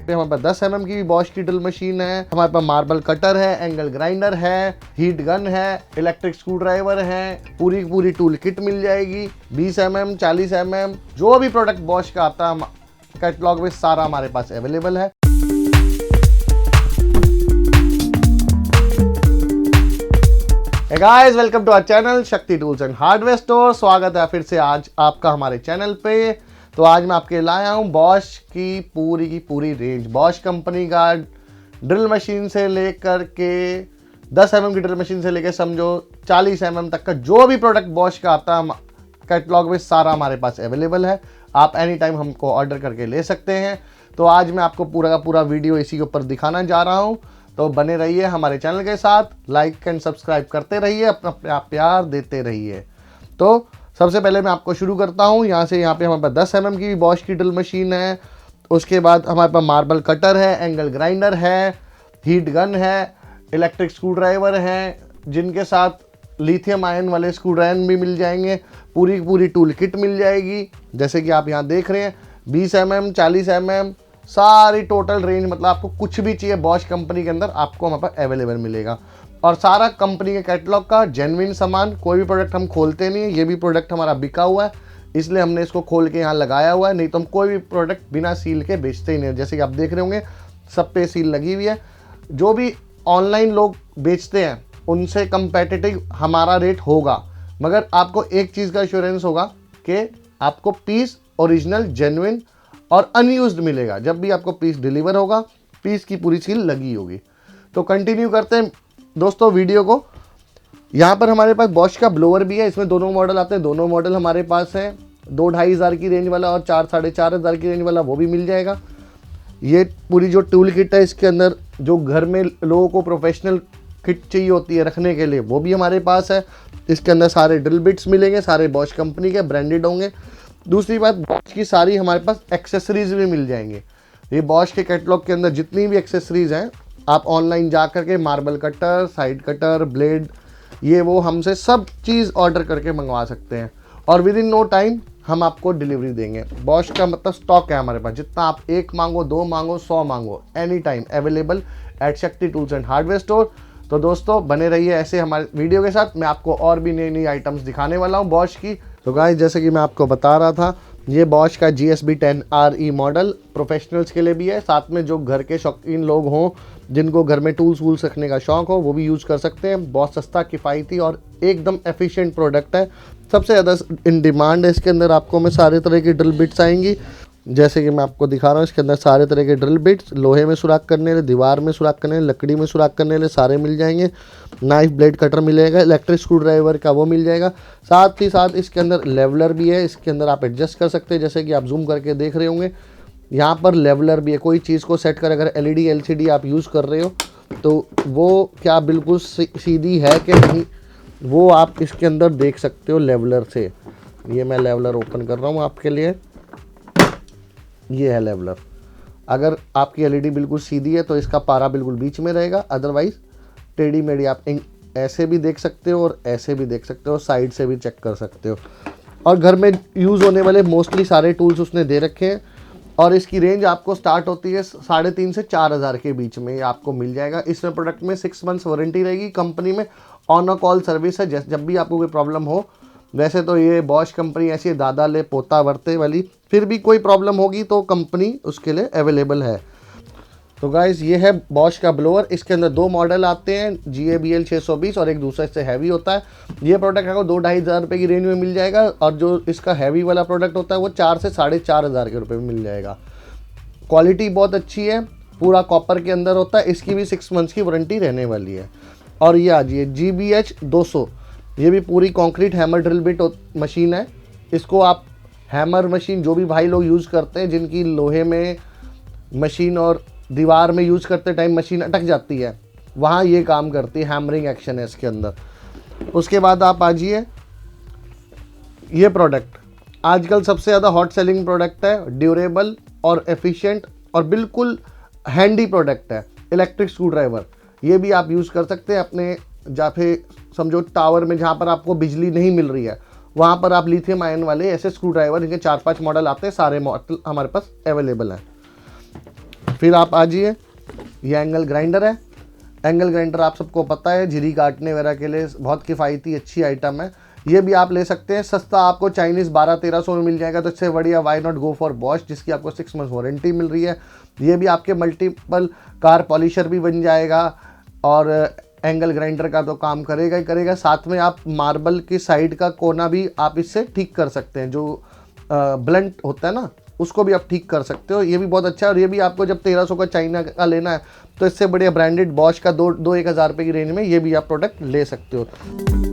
पे हमारे पास 10 mm की भी बॉश की ड्रिल मशीन है, हमारे पास मार्बल कटर है, एंगल ग्राइंडर है, हीट गन है, इलेक्ट्रिक स्क्रू ड्राइवर है, पूरी टूल किट मिल जाएगी। 20 mm 40 mm जो भी प्रोडक्ट बॉश का आता है कैटलॉग में सारा हमारे पास अवेलेबल है। Hey guys, welcome to our channel Shakti tools and hardware store. स्वागत है फिर से आज आपका हमारे चैनल पे। तो आज मैं आपके लाया हूँ बॉश की पूरी रेंज। बॉश कंपनी का ड्रिल मशीन से लेकर के 10 mm की ड्रिल मशीन से लेकर समझो 40 mm तक का जो भी प्रोडक्ट बॉश का आता है कैटलॉग में सारा हमारे पास अवेलेबल है। आप एनी टाइम हमको ऑर्डर करके ले सकते हैं। तो आज मैं आपको पूरा का पूरा वीडियो इसी के ऊपर दिखाना जा रहा हूँ। तो बने रहिए हमारे चैनल के साथ, लाइक एंड सब्सक्राइब करते रहिए, अपना प्यार देते रहिए। तो सबसे पहले मैं आपको शुरू करता हूँ यहाँ पे हमारे पास 10 mm की बॉश की ड्रिल मशीन है। उसके बाद हमारे पास मार्बल कटर है, एंगल ग्राइंडर है, हीट गन है, इलेक्ट्रिक स्क्रू ड्राइवर है, जिनके साथ लिथियम आयन वाले स्क्रू ड्राइवर भी मिल जाएंगे। पूरी टूल किट मिल जाएगी जैसे कि आप यहाँ देख रहे हैं। 20 mm 40 mm सारी टोटल रेंज, मतलब आपको कुछ भी चाहिए बॉश कंपनी के अंदर आपको हमारे पास अवेलेबल मिलेगा। और सारा कंपनी के कैटलॉग का जेन्युइन सामान, कोई भी प्रोडक्ट हम खोलते नहीं है। ये भी प्रोडक्ट हमारा बिका हुआ है इसलिए हमने इसको खोल के यहाँ लगाया हुआ है, नहीं तो हम कोई भी प्रोडक्ट बिना सील के बेचते ही नहीं। जैसे कि आप देख रहे होंगे सब पे सील लगी हुई है। जो भी ऑनलाइन लोग बेचते हैं उनसे कंपेटिटिव हमारा रेट होगा, मगर आपको एक चीज़ का एश्योरेंस होगा कि आपको पीस ओरिजिनल जेन्युइन और अनयूज्ड मिलेगा। जब भी आपको पीस डिलीवर होगा पीस की पूरी सील लगी होगी। तो कंटिन्यू करते हैं दोस्तों वीडियो को। यहाँ पर हमारे पास बॉश का ब्लोअर भी है, इसमें दोनों मॉडल आते हैं। दोनों मॉडल हमारे पास है, 2-2.5 हज़ार की रेंज वाला और 4-4.5 हज़ार की रेंज वाला, वो भी मिल जाएगा। ये पूरी जो टूल किट है इसके अंदर जो घर में लोगों को प्रोफेशनल किट चाहिए होती है रखने के लिए, वो भी हमारे पास है। इसके अंदर सारे ड्रिल बिट्स मिलेंगे, सारे बॉश कंपनी के ब्रांडेड होंगे। दूसरी बात, बॉश की सारी हमारे पास एक्सेसरीज भी मिल जाएंगे। ये बॉश के कैटलॉग के अंदर जितनी भी एक्सेसरीज हैं आप ऑनलाइन जा करके marble cutter, side cutter, blade, ये वो हमसे सब चीज़ ऑर्डर करके मंगवा सकते हैं और विद इन नो टाइम हम आपको डिलीवरी देंगे। बॉश का मतलब स्टॉक है हमारे पास, जितना आप 1 मांगो, 2 मांगो, 100 मांगो, एनी टाइम अवेलेबल एट शक्ति टूल्स एंड हार्डवेयर स्टोर। तो दोस्तों बने रहिए ऐसे हमारे वीडियो के साथ। मैं आपको और भी नई आइटम्स दिखाने वाला हूँ बॉश की। तो गाइस, जैसे कि मैं आपको बता रहा था, ये बॉश का GSB 10RE मॉडल प्रोफेशनल्स के लिए भी है। साथ में जो घर के शौकीन लोग हों, जिनको घर में टूल्स वूल्स रखने का शौक हो, वो भी यूज़ कर सकते हैं। बहुत सस्ता, किफ़ायती और एकदम एफिशिएंट प्रोडक्ट है। सबसे ज़्यादा इन डिमांड है। इसके अंदर आपको में सारे तरह की ड्रिल बिट्स आएंगी जैसे कि मैं आपको दिखा रहा हूँ। इसके अंदर सारे तरह के ड्रिल बिट्स, लोहे में सुराख करने वाले, दीवार में सुराख करने वाले, लकड़ी में सुराख करने वाले सारे मिल जाएंगे। नाइफ ब्लेड कटर मिलेगा, इलेक्ट्रिक स्क्रू ड्राइवर का वो मिल जाएगा। साथ ही साथ इसके अंदर लेवलर भी है। इसके अंदर आप एडजस्ट कर सकते हैं, जैसे कि आप जूम करके देख रहे होंगे यहाँ पर लेवलर भी है। कोई चीज़ को सेट कर, अगर LED LCD आप यूज़ कर रहे हो तो वो क्या बिल्कुल सीधी है कि नहीं, वो आप इसके अंदर देख सकते हो लेवलर से। ये मैं लेवलर ओपन कर रहा हूँ आपके लिए। ये है लेवलर। अगर आपकी LED बिल्कुल सीधी है तो इसका पारा बिल्कुल बीच में रहेगा, अदरवाइज टेढ़ी मेढ़ी आप ऐसे भी देख सकते हो और ऐसे भी देख सकते हो, साइड से भी चेक कर सकते हो। और घर में यूज़ होने वाले मोस्टली सारे टूल्स उसने दे रखे हैं। और इसकी रेंज आपको स्टार्ट होती है 3.5 से 4 हज़ार के बीच में, आपको मिल जाएगा। इसमें प्रोडक्ट में 6 मंथ्स वारंटी रहेगी। कंपनी में ऑन अ कॉल सर्विस है, जब भी आपको कोई प्रॉब्लम हो। वैसे तो ये बॉश कंपनी ऐसी है, दादा ले पोता वर्ते वाली, फिर भी कोई प्रॉब्लम होगी तो कंपनी उसके लिए अवेलेबल है। तो गाइस, ये है बॉश का ब्लोअर। इसके अंदर 2 मॉडल आते हैं, GABL 620 और एक दूसरा इससे हैवी होता है। ये प्रोडक्ट आपको 2-2.5 हज़ार रुपये की रेंज में मिल जाएगा और जो इसका हैवी वाला प्रोडक्ट होता है वो 4 से 4.5 हज़ार के रुपये में मिल जाएगा। क्वालिटी बहुत अच्छी है, पूरा कॉपर के अंदर होता है। इसकी भी 6 मंथ्स की वारंटी रहने वाली है। और ये आज ये GBH 200, ये भी पूरी concrete hammer drill bit machine है। इसको आप हैमर मशीन, जो भी भाई लोग यूज़ करते हैं जिनकी लोहे में मशीन और दीवार में यूज़ करते टाइम मशीन अटक जाती है, वहाँ ये काम करती है। हैमरिंग एक्शन है इसके अंदर। उसके बाद आप आ जाइए, ये प्रोडक्ट आजकल सबसे ज़्यादा हॉट सेलिंग प्रोडक्ट है। ड्यूरेबल और एफिशिएंट और बिल्कुल हैंडी प्रोडक्ट है, इलेक्ट्रिक स्क्रू ड्राइवर। ये भी आप यूज़ कर सकते हैं अपने, या फिर समझो टावर में जहाँ पर आपको बिजली नहीं मिल रही है, वहाँ पर आप लिथियम आयन वाले ऐसे स्क्रू ड्राइवर, इनके 4-5 मॉडल आते हैं, सारे मॉडल हमारे पास अवेलेबल हैं। फिर आप आ जाइए, ये एंगल ग्राइंडर है। एंगल ग्राइंडर आप सबको पता है झिरी काटने वगैरह के लिए बहुत किफ़ायती अच्छी आइटम है। ये भी आप ले सकते हैं, सस्ता आपको चाइनीज़ 1200-1300 में मिल जाएगा। तो इससे बढ़िया why not go for Bosch, जिसकी आपको 6 मंथ वारंटी मिल रही है। ये भी आपके मल्टीपल कार पॉलिशर भी बन जाएगा और एंगल ग्राइंडर का तो काम करेगा ही करेगा। साथ में आप मार्बल की साइड का कोना भी आप इससे ठीक कर सकते हैं, जो ब्लंट होता है ना, उसको भी आप ठीक कर सकते हो। ये भी बहुत अच्छा है। और ये भी आपको जब 1300 का चाइना का लेना है तो इससे बढ़िया ब्रांडेड बॉश का 2-1 हज़ार रुपये की रेंज में ये भी आप प्रोडक्ट ले सकते हो।